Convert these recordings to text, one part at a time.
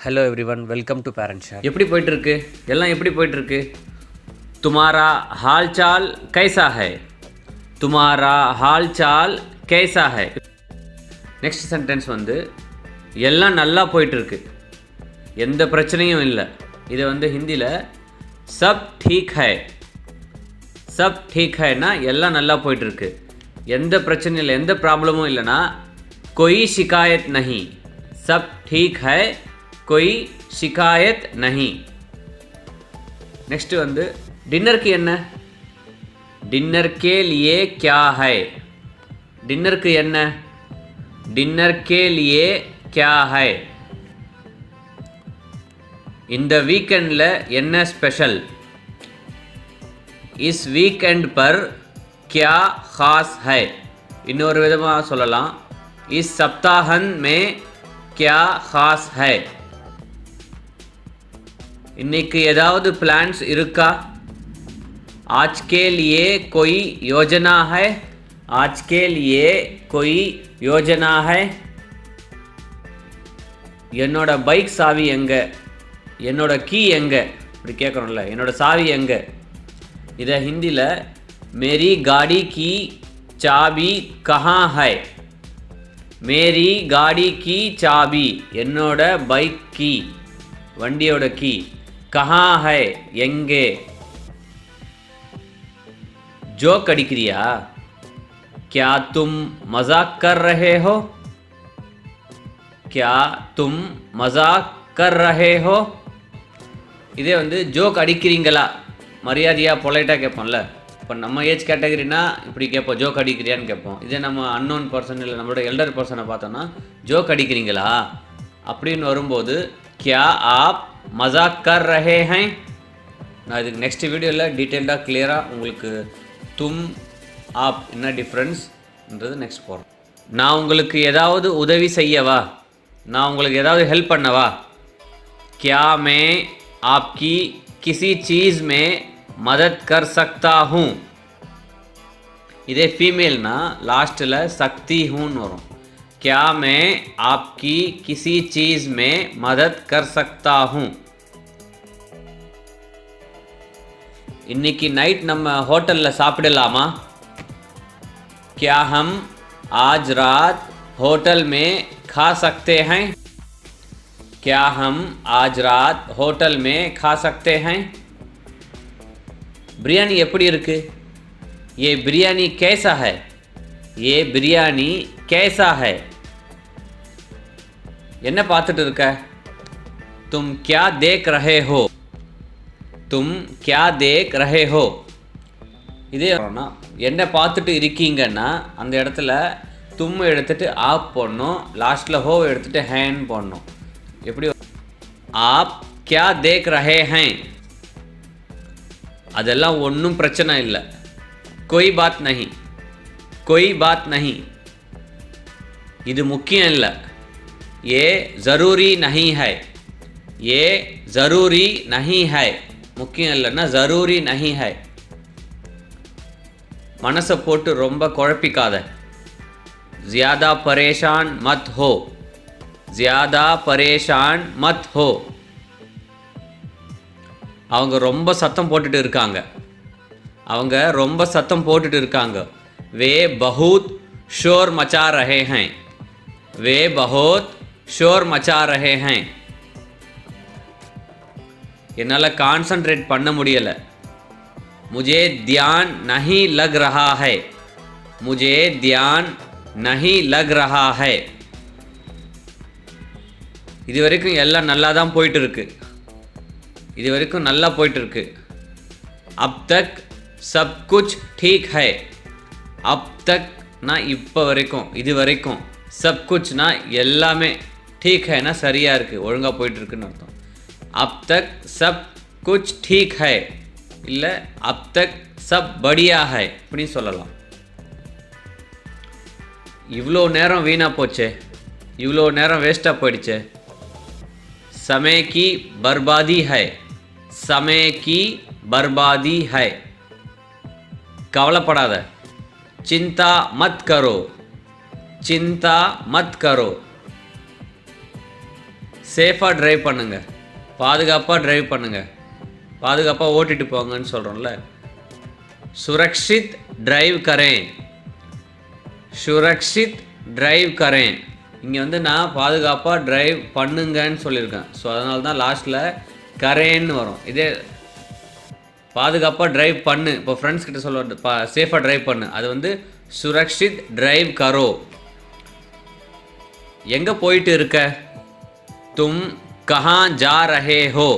Hello everyone welcome to parents share எப்படி போயிட்டு இருக்கு எல்லாம் எப்படி போயிட்டு இருக்கு तुम्हारा हाल चाल कैसा है तुम्हारा हाल चाल कैसा है நெக்ஸ்ட் சென்டென்ஸ் வந்து எல்லாம் நல்லா போயிட்டு இருக்கு எந்த பிரச்சனையும் இல்லை இது வந்து ஹிந்தியில் सब ठीक है सब ठीक है ना எல்லாம் நல்லா போயிட்டு இருக்கு எந்த பிரச்சனையும் இல்லை எந்த ப்ராப்ளமும் இல்லைனா कोई शिकायत नहीं सब ठीक है कोई शिकायत नहीं नेक्स्ट வந்து डिनर की என்ன डिनर के लिए क्या है डिनर की என்ன डिनर के लिए क्या है இந்த வீக்கெண்டில் என்ன ஸ்பெஷல் इस वीकेंड पर क्या खास है இன்னொரு விதமாக சொல்லலாம் इस सप्ताहन में क्या खास है இன்னைக்கு ஏதாவது பிளான்ஸ் இருக்கா आज के लिए कोई योजना है आज के लिए कोई योजना है என்னோட பைக் சாவி எங்கே என்னோட கீ எங்கே இப்படி கேட்குறோம்ல என்னோட சாவி எங்கே இதை ஹிந்தியில் मेरी गाड़ी की चाबी कहाँ है मेरी गाड़ी की चाबी என்னோட பைக் கீ வண்டியோட கீ कहाँ है எங்கே जोक अड़िक्रिया क्या तुम मजाक कर रहे हो क्या तुम मजाक कर रहे हो இதே வந்து ஜோக் அடிக்கிறீங்களா மரியாதையாக பொலைட்டாக கேட்போம்ல இப்போ நம்ம ஏஜ் கேட்டகரினா இப்படி கேட்போம் ஜோக் அடிக்கிறியான்னு கேட்போம் இதே நம்ம அன்னோன் பர்சன் இல்லை நம்மளோட எல்டர் பர்சனை பார்த்தோன்னா ஜோக் அடிக்கிறீங்களா அப்படின்னு வரும்போது क्या आप मजाक कर रहे हैं நான் இதுக்கு நெக்ஸ்ட் வீடியோவில் டீட்டெயில்டாக கிளியராக உங்களுக்கு தும் ஆப் என்ன டிஃப்ரென்ஸ்ன்றது நெக்ஸ்ட் போகிறோம் நான் உங்களுக்கு ஏதாவது உதவி செய்யவா நான் உங்களுக்கு ஏதாவது ஹெல்ப் பண்ணவா क्या मैं आपकी किसी चीज़ में मदद कर सकता हूँ இதே ஃபீமேல்னா லாஸ்ட்டில் சக்தி ஹூன்னு வரும் क्या मैं आपकी किसी चीज़ में मदद कर सकता हूँ இன்னைக்கு நைட் நம்ம ஹோட்டலில் சாப்பிடலாமா क्या हम आज रात होटल में खा सकते हैं क्या हम आज रात होटल में खा सकते हैं बिरयानी எப்படி இருக்கு ये बिरयानी कैसा है ये बिरयानी कैसा है என்ன பார்த்துட்டு இருக்க तुम क्या देख रहे हो तुम क्या देख रहे हो இதே என்ன பார்த்துட்டு இருக்கீங்கன்னா அந்த இடத்துல தும் எடுத்துட்டு ஆப் போடணும் லாஸ்ட்டில் ஹோ எடுத்துட்டு ஹேன் போடணும் எப்படி आप क्या देख रहे हैं அதெல்லாம் ஒன்றும் பிரச்சனை இல்லை कोई बात नहीं कोई बात नहीं இது முக்கியம் இல்லை ये ज़रूरी नहीं है ये ज़रूरी नहीं है முக்கியம் இல்லைன்னா ज़रूरी नहीं है மனசை போட்டு ரொம்ப குழப்பிக்காத ज़्यादा परेशान मत हो ज़्यादा परेशान मत हो அவங்க ரொம்ப சத்தம் போட்டுட்டு இருக்காங்க அவங்க ரொம்ப சத்தம் போட்டுட்டு இருக்காங்க वे बहुत शोर मचा रहे हैं वे बहुत शोर मचा रहे हैं என்னால் கான்சன்ட்ரேட் பண்ண முடியலை मुझे ध्यान नहीं लग रहा है मुझे ध्यान नहीं लग रहा है இது வரைக்கும் எல்லாம் நல்லா தான் போயிட்டு இருக்கு இது வரைக்கும் நல்லா போயிட்டு இருக்கு अब तक सब कुछ ठीक है अब तक ना இப்போ வரைக்கும் இது வரைக்கும் सब कुछ ना எல்லாமே ठीक है ना சரியாக இருக்குது ஒழுங்காக போயிட்டுருக்குன்னு அர்த்தம் अब तक सब कुछ ठीक है இல்லை अब तक सब बढ़िया है அப்படின்னு சொல்லலாம் இவ்வளோ நேரம் வீணாக போச்சே இவ்வளோ நேரம் வேஸ்ட்டாக போயிடுச்சே समय की बर्बादी है समय की बर्बादी है கவலைப்படாத चिंता मत करो चिंता मत करो சேஃபாக ட்ரைவ் பண்ணுங்க, பாதுகாப்பாக ட்ரைவ் பண்ணுங்க, பாதுகாப்பாக ஓட்டிட்டு போங்கன்னு சொல்கிறோம்ல. Surakshit drive Karen, Surakshit drive Karen. இங்கே வந்து நான் பாதுகாப்பாக ட்ரைவ் பண்ணுங்கன்னு சொல்லியிருக்கேன். ஸோ அதனால தான் லாஸ்ட்டில் கரேன்னு வரும். இதே பாதுகாப்பாக ட்ரைவ் பண்ணு, இப்போ ஃப்ரெண்ட்ஸ் கிட்ட சொல்ல சேஃபாக ட்ரைவ் பண்ணு, அது வந்து சுரக்ஷித் டிரைவ் கரோ. எங்கே போயிட்டு இருக்க, தும் கஹா ஜா ரஹே ஹோ.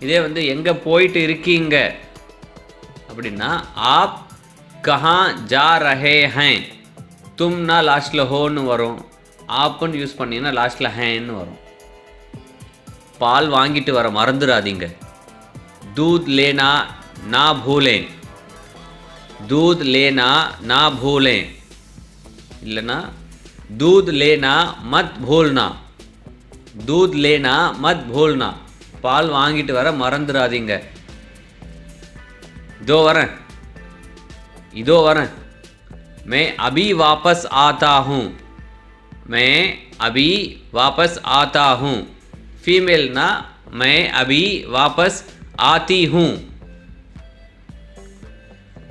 இதே வந்து எங்கே போயிட்டு இருக்கீங்க அப்படின்னா ஆப் கஹா ஜா ரஹே ஹேன். தும்னா லாஸ்ட்டில் ஹோன்னு வரும், ஆப்புன்னு யூஸ் பண்ணிங்கன்னா லாஸ்ட்டில் ஹேன்னு வரும். பால் வாங்கிட்டு வர மறந்துடாதீங்க. दूध लेना ना भूलें, दूध लेना ना भूलें இல்லைனா दूध लेना मत भूलना, दूध लेना मत भूलना. பால் வாங்கிட்டு வர மறந்துடாதீங்க. இதோ வரேன், இதோ வரேன். मैं अभी वापस आता हूँ, मैं अभी वापस आता हूँ. फीमेल ना मैं अभी वापस ஆத்தி ஹூ.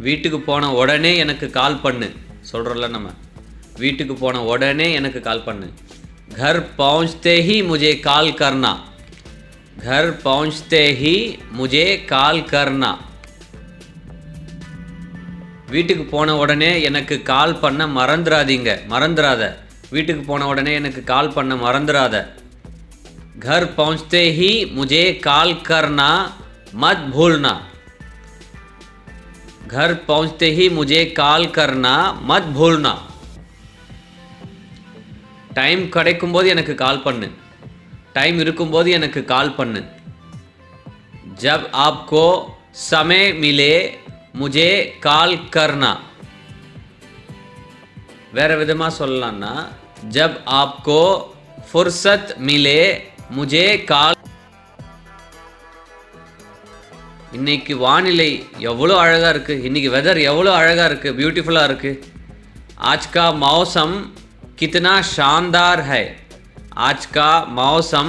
வீட்டுக்கு போன உடனே எனக்கு கால் பண்ணு சொல்கிறோம்ல நம்ம. வீட்டுக்கு போன உடனே எனக்கு கால் பண்ணு. घर पहुँचते ही मुझे कॉल करना, घर पहुँचते ही मुझे कॉल करना. வீட்டுக்கு போன உடனே எனக்கு கால் பண்ண மறந்துடாதீங்க, மறந்துடாத. வீட்டுக்கு போன உடனே எனக்கு கால் பண்ண மறந்துடாத. घर पहुँचते ही मुझे कॉल करना मत भूलना, घर पहुँचते ही मुझे कॉल करना मत भूलना. டைம் கிடைக்கும்போது எனக்கு கால் பண்ணு, டைம் இருக்கும்போது எனக்கு கால் பண்ணு. जब आपको समय मिले मुझे कॉल करना. வேற விதமாக சொல்லலாம்னா जब आपको फुर्सत मिले मुझे कॉल. இன்னைக்கு வானிலை எவ்வளோ அழகாக இருக்குது, இன்றைக்கி வெதர் எவ்வளோ அழகாக இருக்குது, பியூட்டிஃபுல்லாக இருக்குது. आज का मौसम कितना शानदार है, आज का मौसम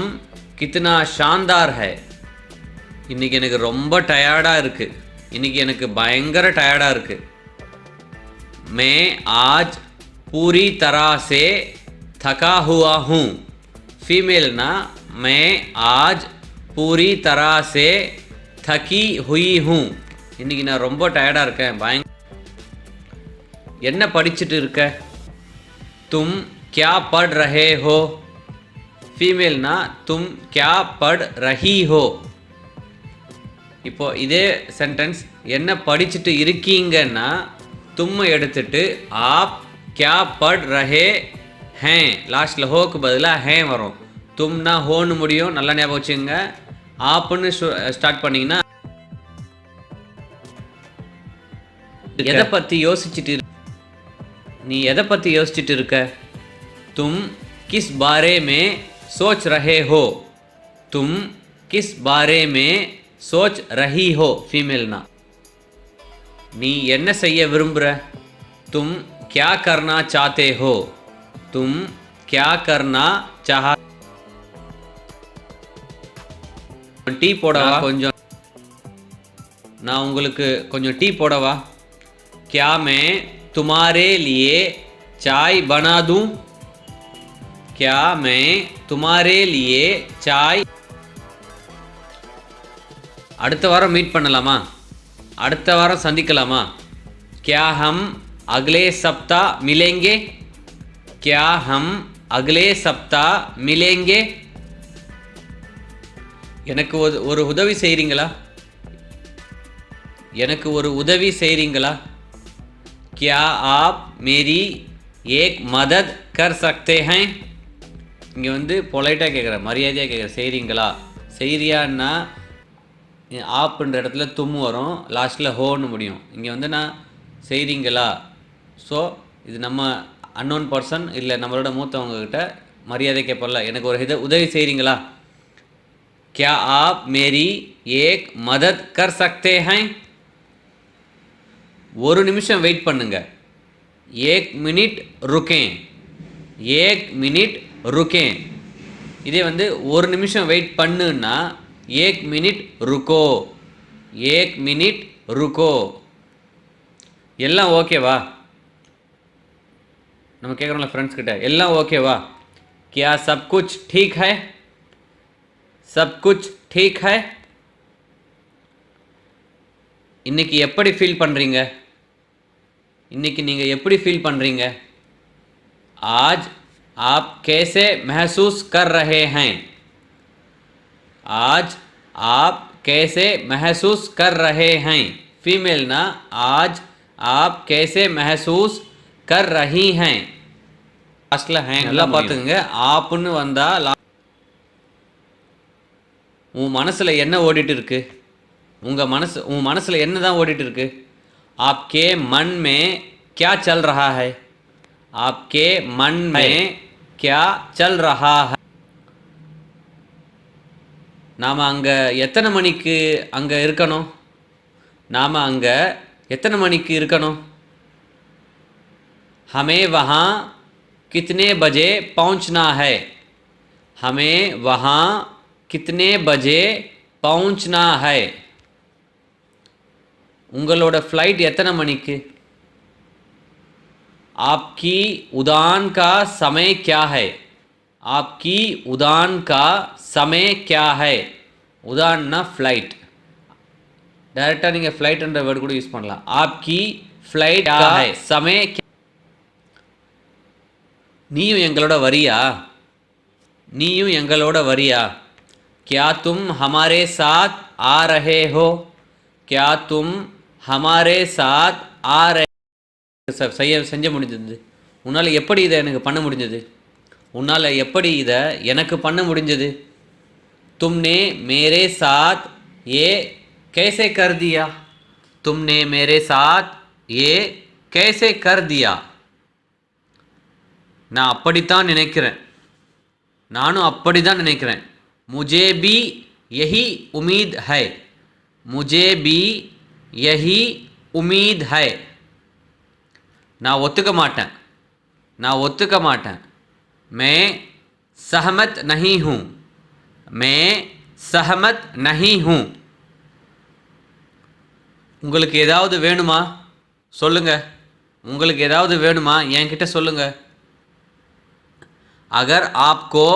कितना शानदार है. இன்றைக்கி எனக்கு ரொம்ப டயர்டாக இருக்குது, இன்றைக்கி எனக்கு பயங்கர டயர்டாக இருக்குது. मैं आज पूरी तरह से थका हुआ हूँ. फीमेल ना मैं आज पूरी तरह से थकी हुई हूँ. இன்றைக்கி நான் ரொம்ப டயர்டாக இருக்கேன். என்ன படிச்சுட்டு இருக்க, तुम क्या पढ़ रहे हो. फीमेल ना तुम क्या पढ़ रही हो. இப்போ இதே சென்டென்ஸ் என்ன படிச்சுட்டு இருக்கீங்கன்னா தும்மை எடுத்துட்டு आप क्या पढ़ रहे हैं லாஸ்ட்டில் ஹோக்கு பதிலாக ஹே வரும். தும்னா ஹோன்னு முடியும், நல்லா ஞாபகம் வச்சுங்க. ஆப்புன்னு ஸ்டார்ட் பண்ணிங்கன்னா எதை பற்றி யோசிச்சுட்டு நீ எதை பற்றி யோசிச்சுட்டு இருக்க. தும் கிஸ் பாரே மே சோச் ரஹே ஹோ, தும் கிஸ் பாரே மே சோச் ரஹி ஹோ. ஃபீமேல்னா நீ என்ன செய்ய விரும்புகிற. தும் क्या करना चाहते हो, तुम क्या करना चाह. டீ போடவா கொஞ்சம், நான் உங்களுக்கு கொஞ்சம் டீ போடவா. क्या मैं तुम्हारे लिए चाय बना दूं, क्या मैं तुम्हारे लिए चाय. அடுத்த வாரம் மீட் பண்ணலாமா, அடுத்த வாரம் சந்திக்கலாமா. क्या हम अगले सप्ताह मिलेंगे, क्या हम अगले सप्ताह मिलेंगे. எனக்கு ஒரு உதவி செய்கிறீங்களா, எனக்கு ஒரு உதவி செய்கிறீங்களா. क्या आप मेरी एक मदद कर सकते हैं. இங்கே வந்து பொலைட்டாக கேட்குற, மரியாதையாக கேட்குற. செய்கிறீங்களா, செய்கிறியான்னா ஆப்புன்ற இடத்துல தும்மு வரும், லாஸ்ட்டில் ஹோன்னு முடியும். இங்கே வந்து நான் செய்கிறீங்களா. ஸோ இது நம்ம அன்னோன் பர்சன் இல்லை நம்மளோட மூத்தவங்கக்கிட்ட மரியாதை கேட்போம்ல, எனக்கு ஒரு உதவி செய்கிறீங்களா. क्या आप मेरी एक मदद कर सकते हैं. ஒரு நிமிஷம் வெயிட் பண்ணுங்க. एक मिनट रुकें, एक मिनट रुकें. இதே வந்து ஒரு நிமிஷம் வெயிட் பண்ணுன்னா 1 மினிட் ருக்கோ, 1 மினிட் ருக்கோ. எல்லாம் ஓகேவா? நம்ம கேட்குறோம்ல ஃப்ரெண்ட்ஸ் கிட்ட, எல்லாம் ஓகேவா? क्या सब कुछ ठीक है? सब कुछ ठीक है? இன்னைக்கு எப்படி ஃபீல் பண்ணுறீங்க? இன்னைக்கு நீங்கள் எப்படி ஃபீல் பண்ணுறீங்க? आज आप कैसे महसूस कर रहे हैं? आज आप कैसे महसूस कर रहे हैं? फीमेल ना, आज आप कैसे महसूस कर रही हैं? லாஸ்ட்டில் ஹேங் எல்லாம் பார்த்துக்குங்க. ஆப்புன்னு வந்தால் உன் மனசில் என்ன ஓடிட்டு இருக்கு? உன் மனசில் என்ன தான் ஓடிட்டு இருக்கு? आपके मन में क्या चल रहा है? आपके मन में क्या चल रहा है? நாம் அங்கே எத்தனை மணிக்கு அங்கே இருக்கணும்? நாம் அங்கே எத்தனை மணிக்கு இருக்கணும்? हमें वहाँ कितने बजे पहुँचना है? हमें वहाँ कितने बजे पहुँचना है? உங்களோட ஃப்ளைட் எத்தனை மணிக்கு? आपकी उड़ान का समय क्या है? आपकी उड़ान का समय क्या है? उड़ानना फ्लाइट. டைரெக்டாக நீங்கள் ஃப்ளைட்ன்ற வேர்டு கூட யூஸ் பண்ணலாம். आपकी फ्लाइट का समय. நீயும் எங்களோட வரியா? நீயும் எங்களோட வரியா? क्या तुम हमारे साथ आ रहे हो? क्या तुम हमारे साथ आ रहे? செஞ்ச முடிஞ்சது. உன்னால் எப்படி இதை எனக்கு பண்ண முடிஞ்சது? உன்னால் எப்படி இதை எனக்கு பண்ண முடிஞ்சது? तुमने मेरे साथ ये कैसे कर दिया? तुमने मेरे साथ ये कैसे कर दिया? நான் அப்படித்தான் நினைக்கிறேன். நானும் அப்படி தான் நினைக்கிறேன். मुझे भी यही उम्मीद है. मुझे भी यही उम्मीद है. நான் ஒத்துக்க மாட்டேன். நான் ஒத்துக்க மாட்டேன். मैं सहमत नहीं हूँ. मैं सहमत नहीं हूँ. உங்களுக்கு ஏதாவது வேணுமா? சொல்லுங்க. உங்களுக்கு ஏதாவது வேணுமா? என்கிட்ட சொல்லுங்க. अगर आपको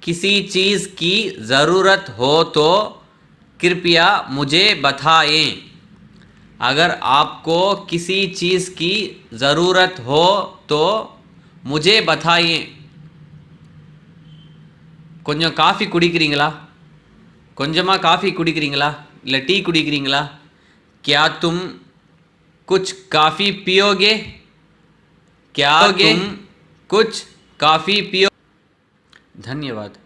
किसी चीज़ की ज़रूरत हो तो कृपया मुझे बताएं. अगर आपको किसी चीज़ की ज़रूरत हो तो मुझे बताएं. கொஞ்சம் காஃபி குடிக்கிறீங்களா? கொஞ்சமாக காஃபி குடிக்கிறீங்களா? இல்லை டீ குடிக்கிறீங்களா? क्या तुम कुछ काफ़ी पियोगे? क्या तुम कुछ காஃபி பியோ. தன்யவாத்.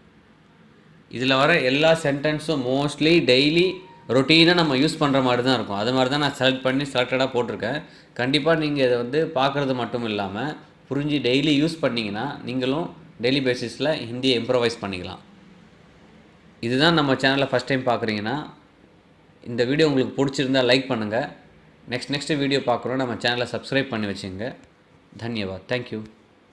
இதில் வர எல்லா சென்டென்ஸும் மோஸ்ட்லி டெய்லி ரொட்டீனாக நம்ம யூஸ் பண்ணுற மாதிரி தான் இருக்கும். அது மாதிரி தான் நான் செலக்டடாக போட்டிருக்கேன். கண்டிப்பாக நீங்கள் இதை வந்து பார்க்குறது மட்டும் இல்லாமல் புரிஞ்சு டெய்லி யூஸ் பண்ணிங்கன்னா நீங்களும் டெய்லி பேசிஸில் ஹிந்தியை இம்ப்ரவைஸ் பண்ணிக்கலாம். இதுதான் நம்ம சேனலில் ஃபஸ்ட் டைம் பார்க்குறீங்கன்னா இந்த வீடியோ உங்களுக்கு பிடிச்சிருந்தால் லைக் பண்ணுங்கள். நெக்ஸ்ட் வீடியோ பார்க்குறோம். நம்ம சேனலை சப்ஸ்கிரைப் பண்ணி வச்சுங்க. தன்யவாத். தேங்க்யூ.